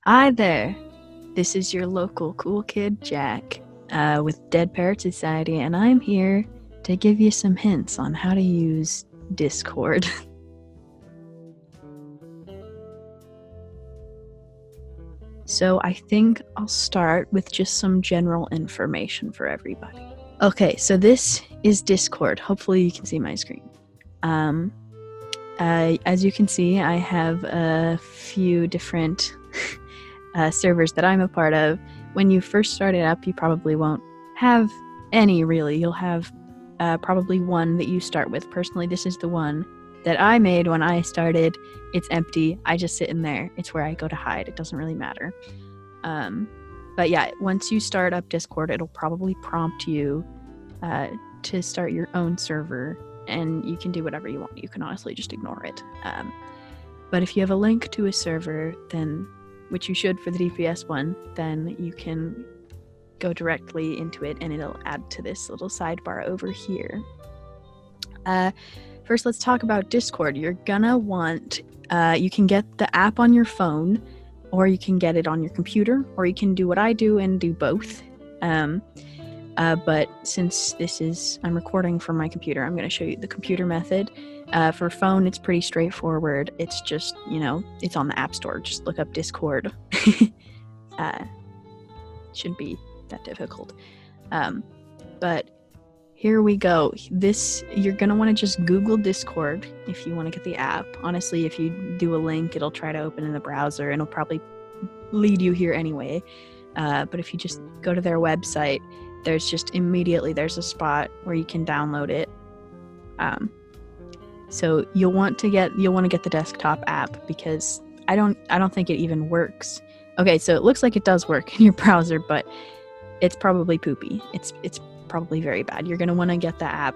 Hi there, this is your local cool kid Jack with Dead Parrot Society, and I'm here to give you some hints on how to use Discord. So I think I'll start with just some general information for everybody. Okay, so this is Discord. Hopefully you can see my screen. As you can see, I have a few different servers that I'm a part of. When you first start it up, you probably won't have any, really. You'll have probably one that you start with. Personally, this is the one that I made when I started. It's empty. I just sit in there. It's where I go to hide. It doesn't really matter. But yeah, once you start up Discord, it'll probably prompt you to start your own server, and you can do whatever you want. You can honestly just ignore it. But if you have a link to a server, then, which you should for the DPS one, then you can go directly into it and it'll add to this little sidebar over here. First, let's talk about Discord. You're gonna want, you can get the app on your phone, or you can get it on your computer, or you can do what I do and do both. But since this is, I'm recording from my computer, I'm going to show you the computer method. For phone, it's pretty straightforward. It's just, it's on the App Store. Just look up Discord. Shouldn't be that difficult. But here we go. You're going to want to just Google Discord if you want to get the app. Honestly, if you do a link, it'll try to open in the browser and it'll probably lead you here anyway. But if you just go to their website, there's a spot where you can download it. So you'll want to get the desktop app, because I don't think it even works. Okay, so it looks like it does work in your browser, but it's probably poopy. It's probably very bad. You're gonna want to get the app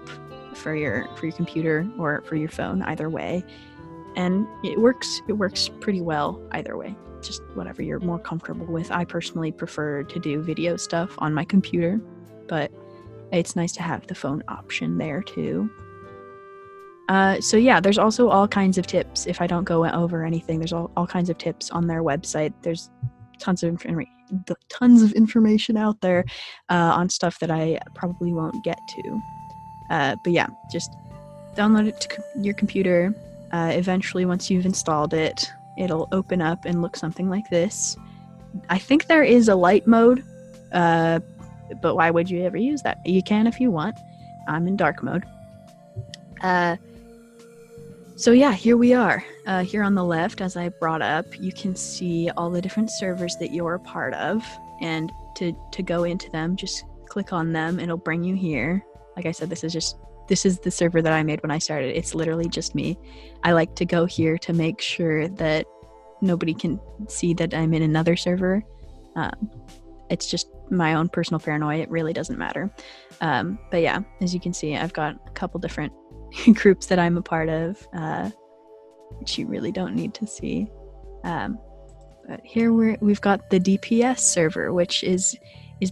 for your computer or for your phone, either way, and it works pretty well either way. Just whatever you're more comfortable with. I personally prefer to do video stuff on my computer, but it's nice to have the phone option there too. So yeah, there's also all kinds of tips. If I don't go over anything, there's all kinds of tips on their website. There's tons of information out there on stuff that I probably won't get to. But yeah, just download it to your computer. Eventually, once you've installed it, it'll open up and look something like this. I think there is a light mode, but why would you ever use that? You can if you want. I'm in dark mode. So yeah, here we are. Here on the left, as I brought up, you can see all the different servers that you're a part of, and to go into them, just click on them. It'll bring you here. Like I said, this is the server that I made when I started. It's literally just me. I like to go here to make sure that nobody can see that I'm in another server. It's just my own personal paranoia. It really doesn't matter. But yeah, as you can see, I've got a couple different groups that I'm a part of, which you really don't need to see. But here we've got the DPS server, which is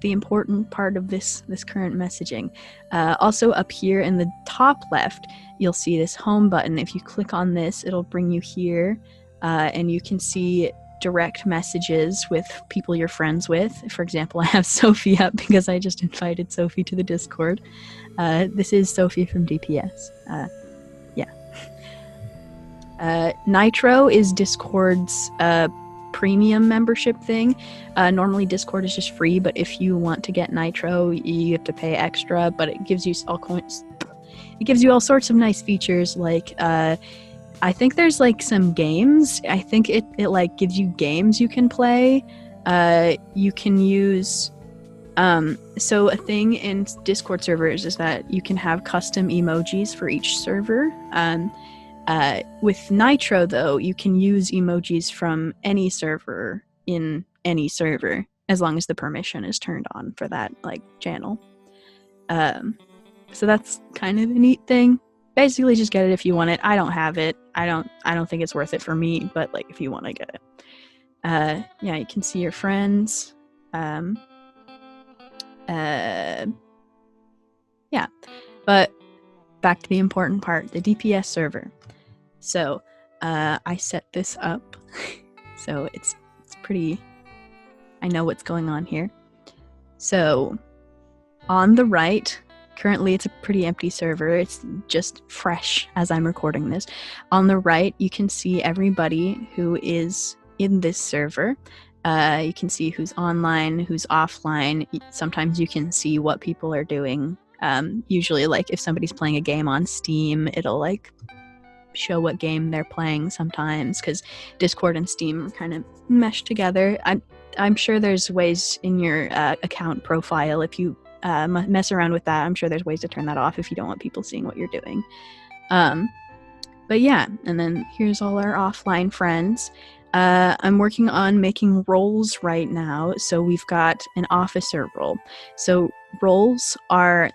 the important part of this current messaging. Also up here in the top left, you'll see this home button. If you click on this, it'll bring you here, and you can see direct messages with people you're friends with. For example, I have Sophie up because I just invited Sophie to the Discord. This is Sophie from DPS. Nitro is Discord's premium membership thing. Normally Discord is just free, but if you want to get Nitro, you have to pay extra, but it gives you all sorts of nice features, like I think there's like some games. I think it like gives you games you can play. You can use so a thing in Discord servers is that you can have custom emojis for each server. With Nitro, though, you can use emojis from any server in any server, as long as the permission is turned on for that channel. So that's kind of a neat thing. Basically, just get it if you want it. I don't have it. I don't think it's worth it for me, but if you want to get it. Yeah, you can see your friends. Yeah, but back to the important part, the DPS server. So I set this up so it's I know what's going on here. So on the right, currently it's a pretty empty server. It's just fresh as I'm recording this. On the right, you can see everybody who is in this server. You can see who's online, who's offline. Sometimes you can see what people are doing. Usually, like, if somebody's playing a game on Steam, it'll, like, show what game they're playing sometimes, because Discord and Steam are kind of meshed together. I'm sure there's ways in your account profile, if you mess around with that, I'm sure there's ways to turn that off if you don't want people seeing what you're doing. But yeah, and then here's all our offline friends. I'm working on making roles right now, so we've got an officer role. So roles are,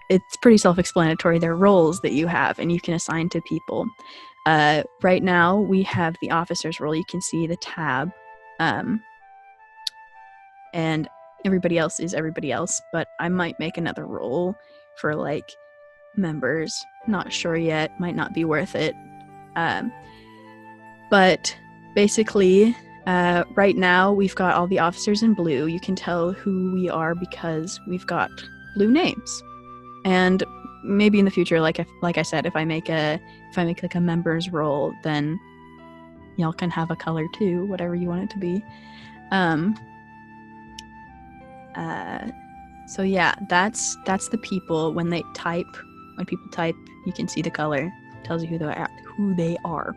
it's pretty self-explanatory. They're roles that you have and you can assign to people. Right now we have the officer's role. You can see the tab, and everybody else is everybody else, but I might make another role for, like, members. Not sure yet, might not be worth it. But basically, right now we've got all the officers in blue. You can tell who we are because we've got blue names. And maybe in the future, like I said, if I make like a member's role, then y'all can have a color too, whatever you want it to be. So yeah, that's the people. When people type, you can see the color. It tells you who they are.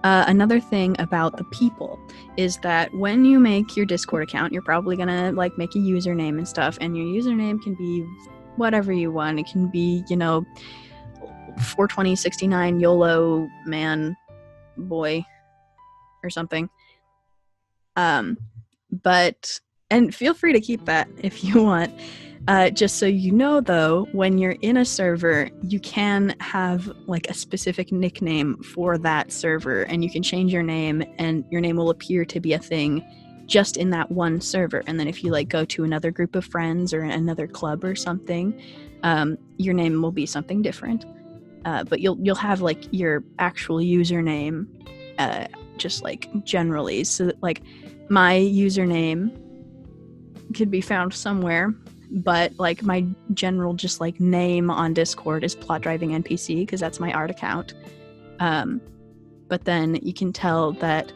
Another thing about the people is that when you make your Discord account, you're probably gonna, like, make a username and stuff, and your username can be whatever you want. It can be, 42069 YOLO man boy or something. But feel free to keep that if you want. Just so you know, though, when you're in a server, you can have, like, a specific nickname for that server, and you can change your name, and your name will appear to be a thing just in that one server. And then if you, like, go to another group of friends or another club or something, your name will be something different. But you'll have, like, your actual username, just, like, generally. So that, like, my username could be found somewhere, but, like, my general just, like, name on Discord is Plot Driving NPC, because that's my art account. But then you can tell that,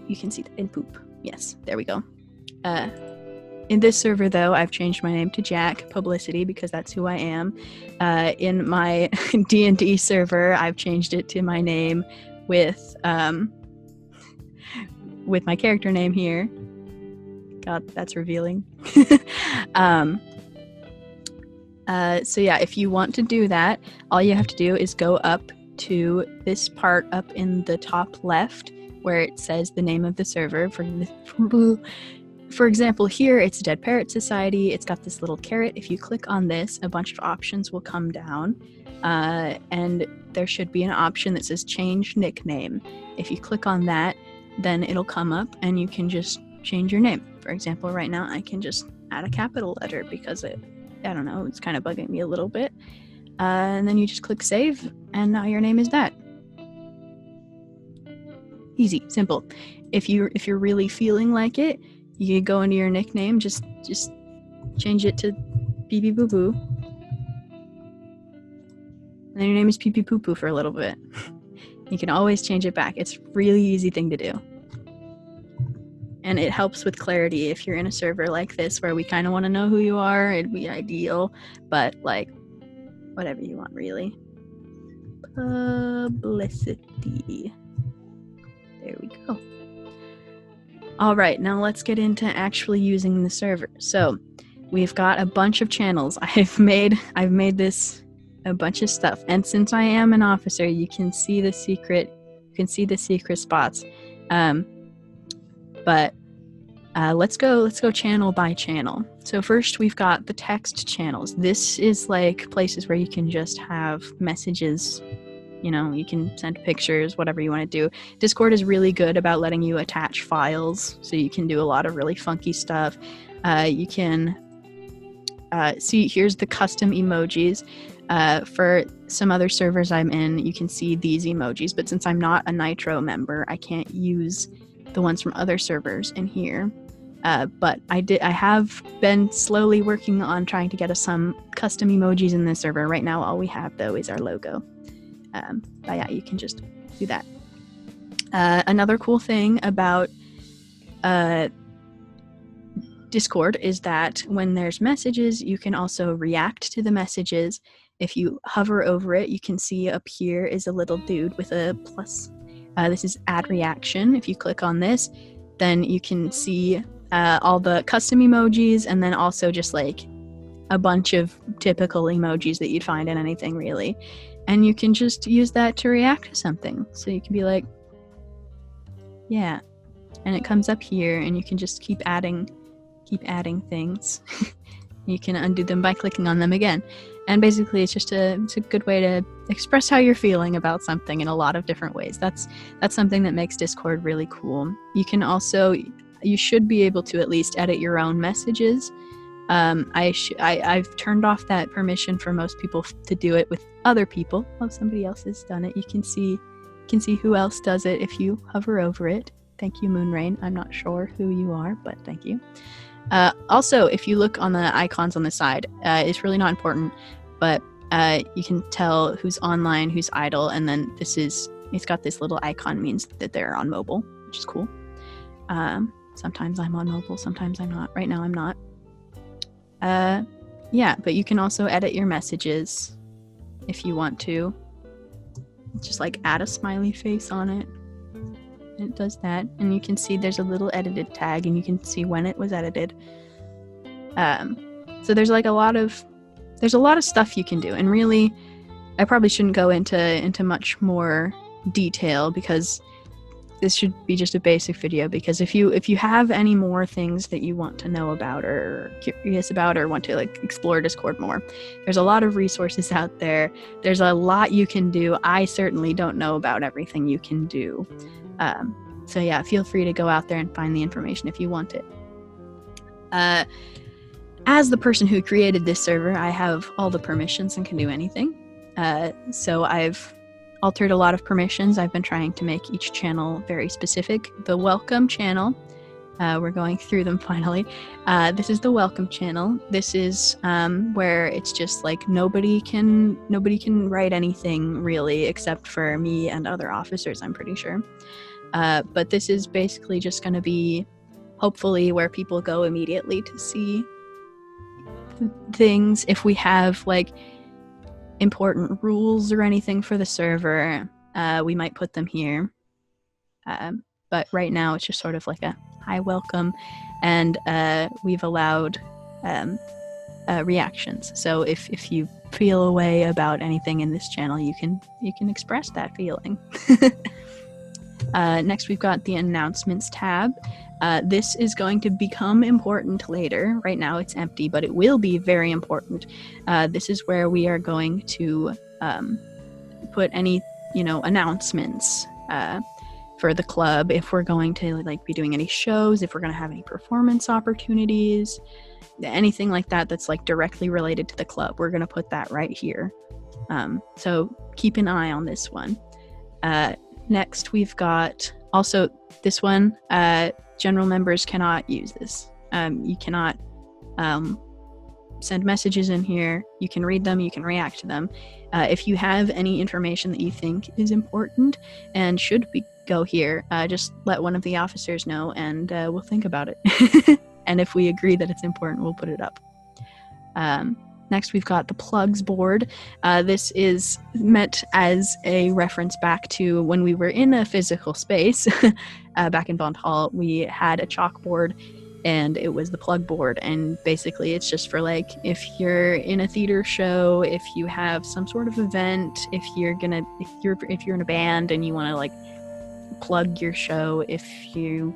you can see that in poop. Yes, there we go. In this server, though, I've changed my name to Jack, publicity, because that's who I am. In my D&D server, I've changed it to my name with my character name here. God, that's revealing. So yeah, if you want to do that, all you have to do is go up to this part up in the top left where it says the name of the server. For example, here it's Dead Parrot Society. It's got this little caret. If you click on this, a bunch of options will come down, and there should be an option that says change nickname. If you click on that, then it'll come up and you can just change your name. For example, right now I can just add a capital letter because I don't know, it's kind of bugging me a little bit. And then you just click save, and now your name is that. Easy, simple. If you're really feeling like it, you can go into your nickname, just change it to Pee Pee Poo Poo. And then your name is Pee Pee Poo Poo for a little bit. You can always change it back. It's a really easy thing to do. And it helps with clarity if you're in a server like this where we kind of want to know who you are. It'd be ideal, but, like, whatever you want, really. Publicity. There we go. All right, now let's get into actually using the server. So we've got a bunch of channels. I've made this a bunch of stuff, and since I am an officer, you can see the secret. You can see the secret spots. But let's go channel by channel. So first we've got the text channels. This is like places where you can just have messages. You can send pictures, whatever you want to do. Discord is really good about letting you attach files, so you can do a lot of really funky stuff. You can see, here's the custom emojis. For some other servers I'm in, you can see these emojis, but since I'm not a Nitro member, I can't use the ones from other servers in here. But I have been slowly working on trying to get us some custom emojis in this server. Right now, all we have, though, is our logo. But yeah, you can just do that. Another cool thing about Discord is that when there's messages, you can also react to the messages. If you hover over it, you can see up here is a little dude with a plus. This is add reaction. If you click on this, then you can see all the custom emojis, and then also just like a bunch of typical emojis that you'd find in anything, really. And you can just use that to react to something. So you can be like, yeah. And it comes up here, and you can just keep adding things. You can undo them by clicking on them again. And basically, it's a good way to express how you're feeling about something in a lot of different ways. That's something that makes Discord really cool. You should be able to at least edit your own messages. I've turned off that permission for most people to do it with other people. Oh, somebody else has done it. You can see who else does it if you hover over it. Thank you, Moonrain. I'm not sure who you are, but thank you. Also, if you look on the icons on the side, it's really not important, but you can tell who's online, who's idle, and then it's got this little icon, means that they're on mobile, which is cool. Sometimes I'm on mobile, sometimes I'm not. Right now I'm not. Yeah, but you can also edit your messages if you want to. Just like add a smiley face on it. It does that, and you can see there's a little edited tag, and you can see when it was edited. So there's like a lot of stuff you can do, and really, I probably shouldn't go into much more detail because this should be just a basic video. Because if you have any more things that you want to know about or curious about or want to like explore Discord more, there's a lot of resources out there. There's a lot you can do. I certainly don't know about everything you can do. So yeah, feel free to go out there and find the information if you want it. As the person who created this server, I have all the permissions and can do anything. So I've altered a lot of permissions. I've been trying to make each channel very specific. The welcome channel, we're going through them finally. This is the welcome channel. This is where it's just like nobody can write anything really except for me and other officers, I'm pretty sure. But this is basically just going to be hopefully where people go immediately to see things. If we have like important rules or anything for the server, we might put them here. But right now it's just sort of like a hi, welcome, and we've allowed reactions. So if you feel a way about anything in this channel, you can express that feeling. Next, we've got the announcements tab. This is going to become important later. Right now it's empty, but it will be very important. This is where we are going to put any, announcements for the club. If we're going to be doing any shows, if we're going to have any performance opportunities, anything like that that's like directly related to the club, we're going to put that right here. So keep an eye on this one. Next, we've got also this one. General members cannot use this. You cannot send messages in here. You can read them, you can react to them. If you have any information that you think is important and should go here, just let one of the officers know, and we'll think about it. And if we agree that it's important, we'll put it up. Next, we've got the plugs board. This is meant as a reference back to when we were in a physical space. Back in Bond Hall, we had a chalkboard, and it was the plug board. And basically, it's just for if you're in a theater show, if you have some sort of event, if you're in a band and you want to plug your show, if you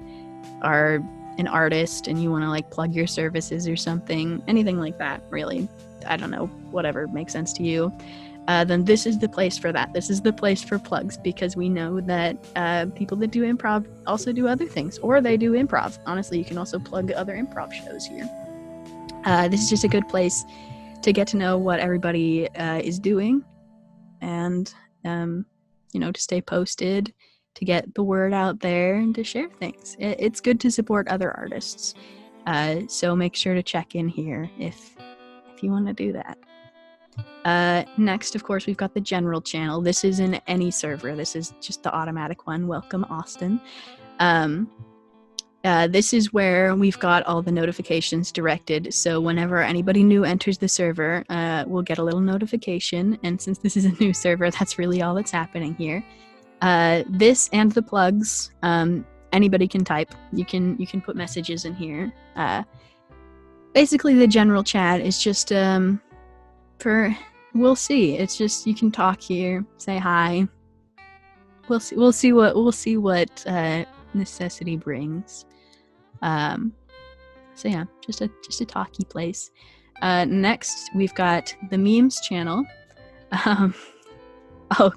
are an artist and you want to plug your services or something, anything like that, really. I don't know, whatever makes sense to you, then this is the place for that. This is the place for plugs, because we know that people that do improv also do other things, or they do improv. Honestly, you can also plug other improv shows here. This is just a good place to get to know what everybody is doing, and to stay posted, to get the word out there, and to share things. It's good to support other artists, so make sure to check in here if you want to do that. Next, of course, we've got the general channel. This is in any server. This is just the automatic one. Welcome, Austin. This is where we've got all the notifications directed. So whenever anybody new enters the server, we'll get a little notification. And since this is a new server, that's really all that's happening here. This and the plugs, anybody can type. You can put messages in here. Basically, the general chat is just we'll see. It's just you can talk here, say hi. We'll see what necessity brings. So yeah, just a talky place. Next, we've got the memes channel. Oh,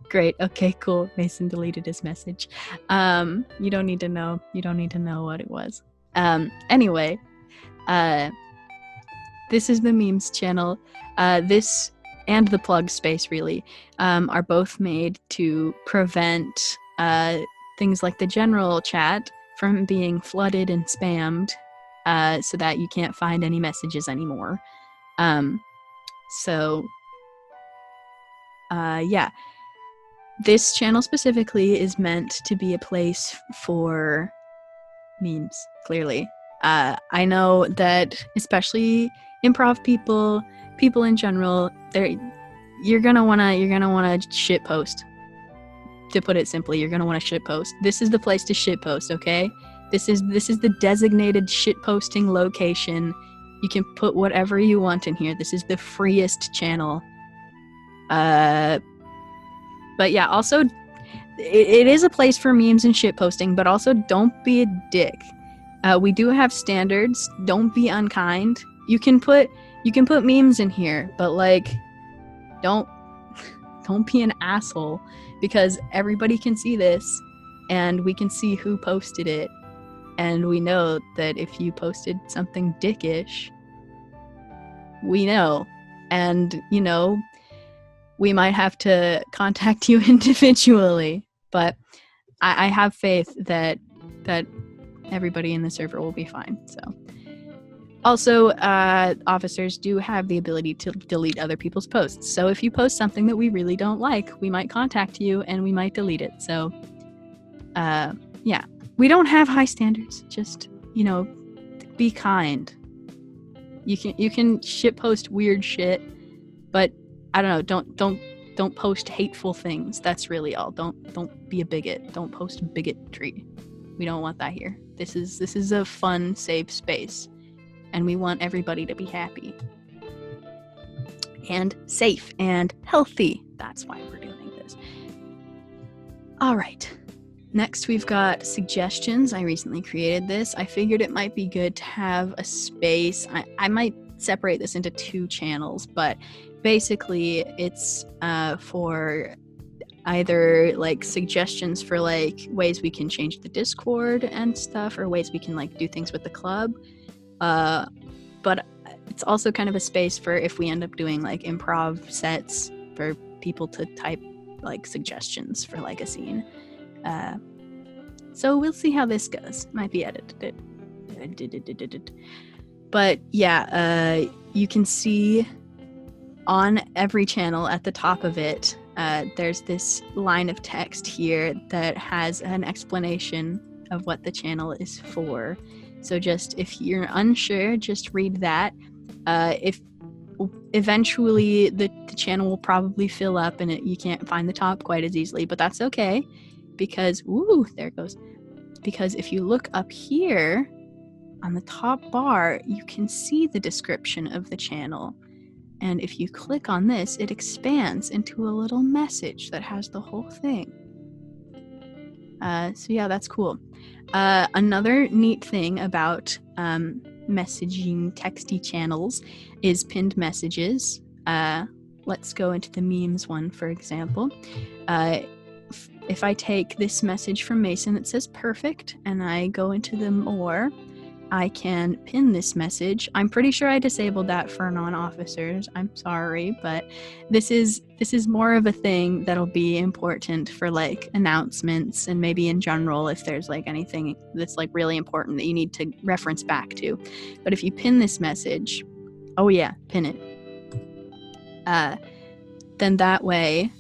great. Okay, cool. Mason deleted his message. You don't need to know what it was. Anyway, this is the memes channel. This and the plug space really are both made to prevent things like the general chat from being flooded and spammed, so that you can't find any messages anymore. Yeah. This channel specifically is meant to be a place for memes, clearly. I know that especially improv people in general, you're gonna wanna shit post. To put it simply, you're gonna want to shit post. This is the place to shit post, okay? This is the designated shit posting location. You can put whatever you want in here. This is the freest channel. But yeah, also it is a place for memes and shit posting, but also don't be a dick. We do have standards. Don't be unkind. You can put memes in here, but like don't be an asshole, because everybody can see this and we can see who posted it, and we know that if you posted something dickish, we know, and we might have to contact you individually, but I have faith that everybody in the server will be fine. So also, officers do have the ability to delete other people's posts. So if you post something that we really don't like, we might contact you and we might delete it. So, yeah, we don't have high standards. Just, be kind. You can shit post weird shit, but I don't know. Don't post hateful things. That's really all. Don't be a bigot. Don't post bigotry. We don't want that here. This is a fun, safe space. And we want everybody to be happy and safe and healthy. That's why we're doing this. All right. Next, we've got suggestions. I recently created this. I figured it might be good to have a space. I might separate this into 2 channels, but basically it's for either like suggestions for like ways we can change the Discord and stuff, or ways we can like do things with the club. But it's also kind of a space for if we end up doing like improv sets for people to type like suggestions for like a scene. So we'll see how this goes. Might be edited. But yeah, you can see on every channel at the top of it, there's this line of text here that has an explanation of what the channel is for. So just if you're unsure, just read that. If eventually the channel will probably fill up and you can't find the top quite as easily, but that's okay, because there it goes. Because if you look up here on the top bar, you can see the description of the channel. And if you click on this, it expands into a little message that has the whole thing. So yeah, that's cool. Another neat thing about messaging texty channels is pinned messages. Let's go into the memes one, for example. If I take this message from Mason that says perfect and I go into the more, I can pin this message. I'm pretty sure I disabled that for non-officers. I'm sorry, but this is more of a thing that'll be important for like announcements and maybe in general if there's like anything that's like really important that you need to reference back to. But if you pin this message, oh yeah, pin it. Then that way,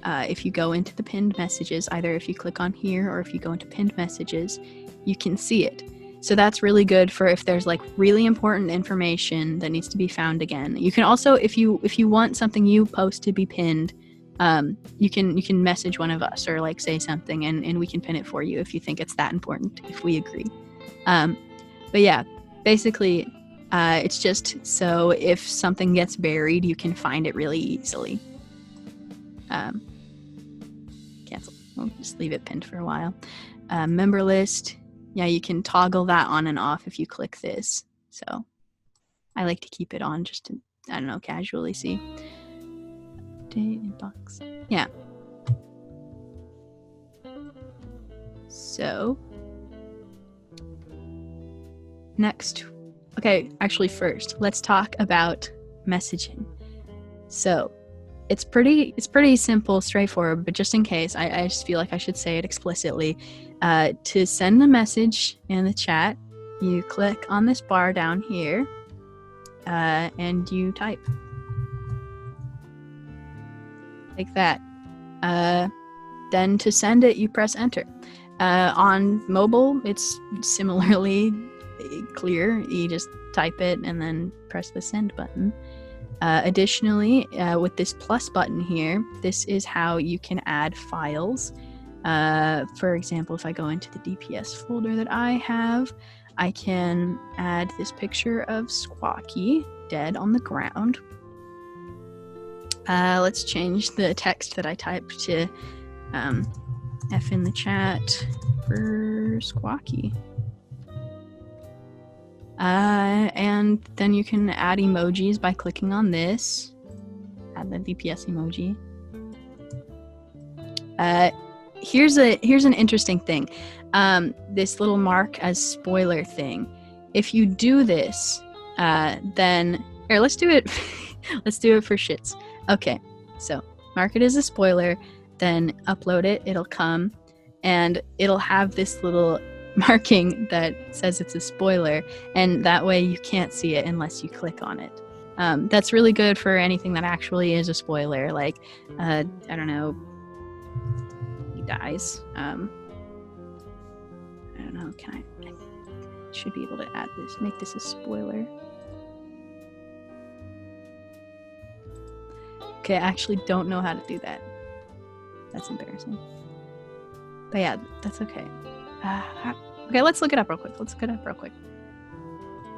if you go into the pinned messages, either if you click on here or if you go into pinned messages, you can see it. So that's really good for if there's like really important information that needs to be found again. You can also, if you want something you post to be pinned, you can message one of us or like say something and we can pin it for you if you think it's that important, if we agree. But yeah, basically, it's just so if something gets buried, you can find it really easily. Cancel. We'll just leave it pinned for a while. Member list. Yeah, you can toggle that on and off if you click this. So I like to keep it on just to, I don't know, casually see. Update inbox. Yeah. So next, okay, actually first, let's talk about messaging. So it's pretty simple, straightforward, but just in case, I just feel like I should say it explicitly. To send a message in the chat, you click on this bar down here, and you type. Like that. Then to send it, you press enter. On mobile, it's similarly clear. You just type it and then press the send button. Additionally, with this plus button here, this is how you can add files. For example, if I go into the DPS folder that I have, I can add this picture of Squawky dead on the ground. Let's change the text that I typed to F in the chat for Squawky. And then you can add emojis by clicking on this. Add the DPS emoji. Here's an interesting thing. This little mark as spoiler thing. If you do this, then here, let's do it. Let's do it for shits. Okay, so mark it as a spoiler, then upload it. It'll come, and it'll have this little marking that says it's a spoiler, and that way you can't see it unless you click on it. That's really good for anything that actually is a spoiler, like I don't know, he dies. I don't know, I should be able to add this, make this a spoiler. Okay, I actually don't know how to do that. That's embarrassing. But yeah, that's okay. Okay, let's look it up real quick.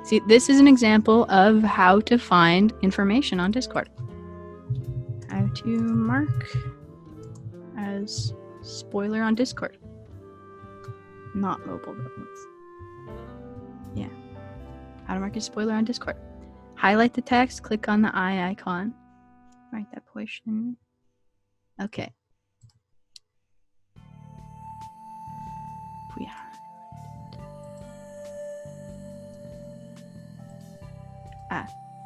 See, this is an example of how to find information on Discord. How to mark as spoiler on Discord. Not mobile, though. Yeah. How to mark as spoiler on Discord. Highlight the text, click on the eye icon. Write that portion. Okay. Yeah.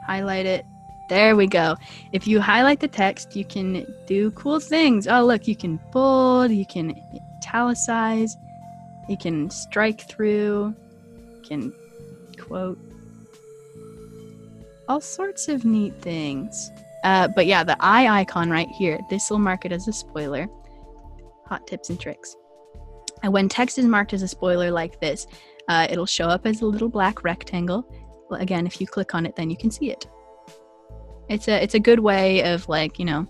Highlight it. There we go. If you highlight the text, you can do cool things. Oh, look, you can bold, you can italicize, you can strike through, you can quote. All sorts of neat things. But yeah, the eye icon right here, this will mark it as a spoiler. Hot tips and tricks. And when text is marked as a spoiler like this, it'll show up as a little black rectangle. Well, again, if you click on it, then you can see it. It's a good way of, like, you know,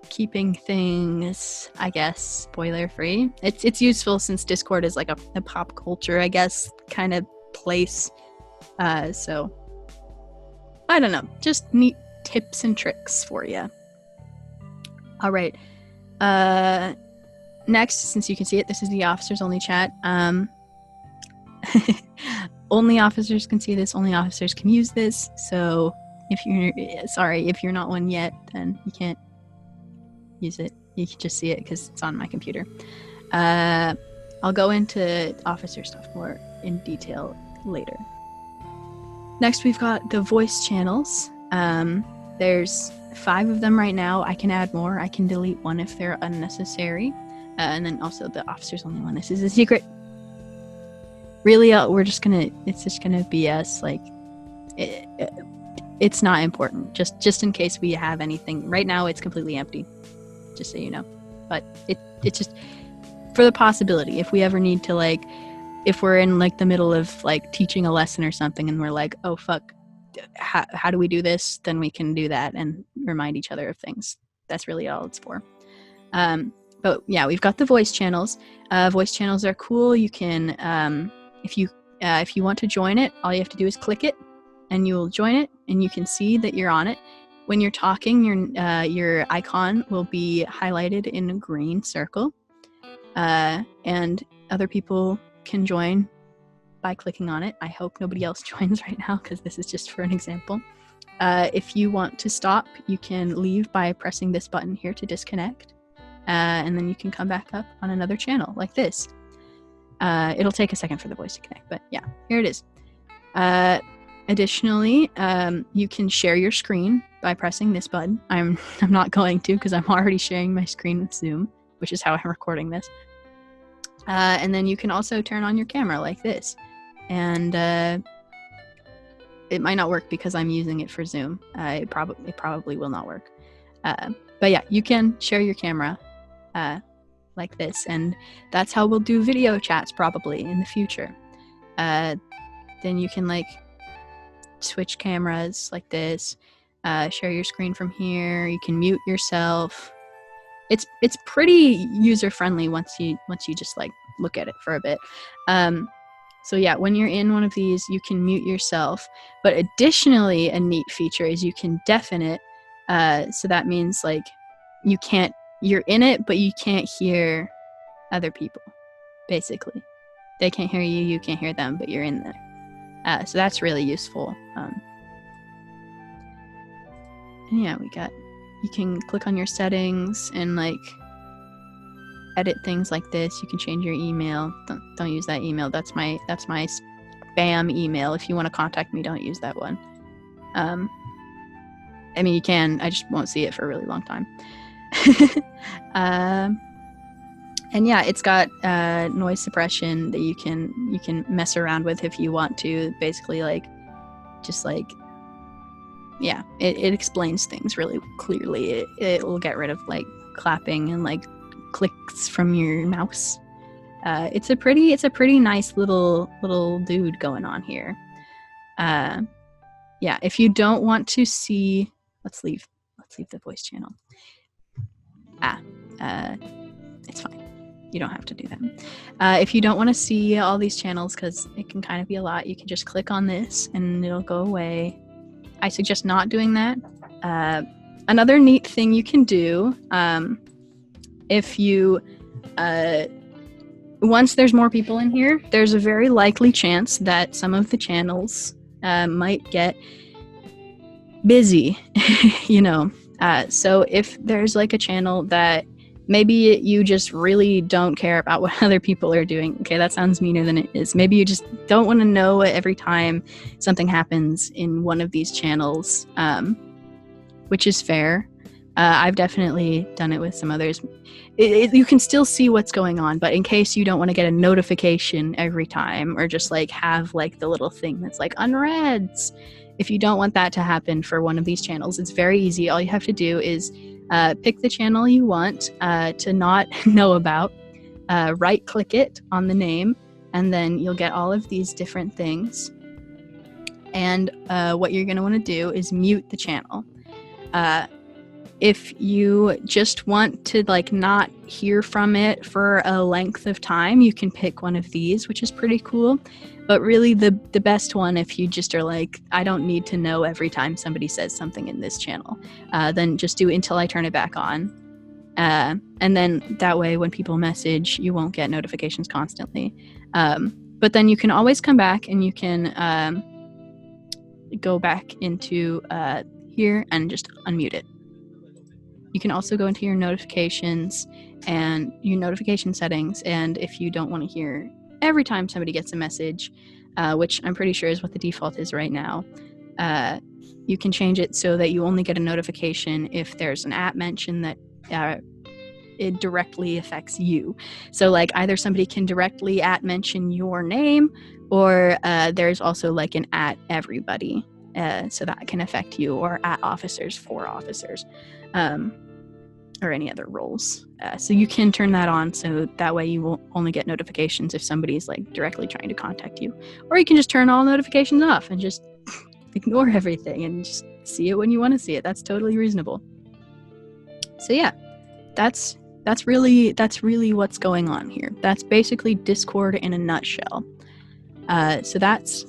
keeping things, I guess, spoiler free. It's useful since Discord is like a pop culture, I guess, kind of place. So I don't know, just neat tips and tricks for you. All right. Next, since you can see it, this is the officers only chat. Only officers can see this. Only officers can use this. So if you're not one yet, then you can't use it. You can just see it because it's on my computer. I'll go into officer stuff more in detail later. Next, we've got the voice channels. There's 5 of them right now. I can add more. I can delete one if they're unnecessary. And then also the officer's only one. This is a secret. Really, it's just gonna BS. Like, it's not important. Just in case we have anything. Right now, it's completely empty. Just so you know. But it's just for the possibility. If we ever need to, like, if we're in like the middle of like teaching a lesson or something, and we're like, oh fuck, how do we do this? Then we can do that and remind each other of things. That's really all it's for. But yeah, we've got the voice channels. Voice channels are cool. You can, if you want to join it, all you have to do is click it, and you will join it, and you can see that you're on it. When you're talking, your icon will be highlighted in a green circle, and other people can join by clicking on it. I hope nobody else joins right now because this is just for an example. If you want to stop, you can leave by pressing this button here to disconnect. And then you can come back up on another channel like this. It'll take a second for the voice to connect, but yeah, here it is. Additionally, you can share your screen by pressing this button. I'm not going to because I'm already sharing my screen with Zoom, which is how I'm recording this. And then you can also turn on your camera like this. And it might not work because I'm using it for Zoom. It probably will not work. But yeah, you can share your camera like this, and that's how we'll do video chats probably in the future. Then you can like switch cameras like this, share your screen from here. You can mute yourself. It's pretty user friendly once you just like look at it for a bit. So yeah, when you're in one of these, you can mute yourself. But additionally, a neat feature is you can deafen it. So that means like you're in it, but you can't hear other people, basically. They can't hear you, you can't hear them, but you're in there. So that's really useful. And yeah, you can click on your settings and like edit things like this. You can change your email. Don't use that email. That's my spam email. If you want to contact me, don't use that one. I mean, you can. I just won't see it for a really long time. And yeah, it's got noise suppression that you can mess around with if you want to. Basically, like, just like, yeah, it explains things really clearly. It will get rid of like clapping and like clicks from your mouse. It's a pretty nice little dude going on here. Yeah, if you don't want to see, let's leave the voice channel. It's fine. You don't have to do that. If you don't want to see all these channels, because it can kind of be a lot, you can just click on this and it'll go away. I suggest not doing that. Another neat thing you can do, if you, once there's more people in here, there's a very likely chance that some of the channels might get busy, you know. So if there's like a channel that maybe you just really don't care about what other people are doing. Okay, that sounds meaner than it is. Maybe you just don't want to know every time something happens in one of these channels, which is fair. I've definitely done it with some others. You can still see what's going on, but in case you don't want to get a notification every time, or just like have like the little thing that's like unreads, if you don't want that to happen for one of these channels, it's very easy. All you have to do is pick the channel you want to not know about, right click it on the name, and then you'll get all of these different things. And what you're going to want to do is mute the channel. If you just want to like not hear from it for a length of time, you can pick one of these, which is pretty cool. But really the best one, if you just are like, I don't need to know every time somebody says something in this channel, then just do until I turn it back on. And then that way when people message, you won't get notifications constantly. But then you can always come back and you can go back into here and just unmute it. You can also go into your notifications and your notification settings. And if you don't want to hear every time somebody gets a message, which I'm pretty sure is what the default is right now, you can change it so that you only get a notification if there's an @ mention that it directly affects you. So like either somebody can directly @ mention your name, or there's also like an @ everybody, so that can affect you, or @ officers for officers, or any other roles. So you can turn that on, so that way you will only get notifications if somebody's like directly trying to contact you. Or you can just turn all notifications off and just ignore everything and just see it when you want to see it. That's totally reasonable. So yeah, that's really what's going on here. That's basically Discord in a nutshell. So that's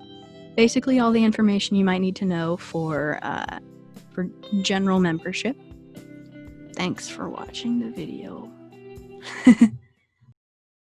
basically all the information you might need to know for general membership. Thanks for watching the video.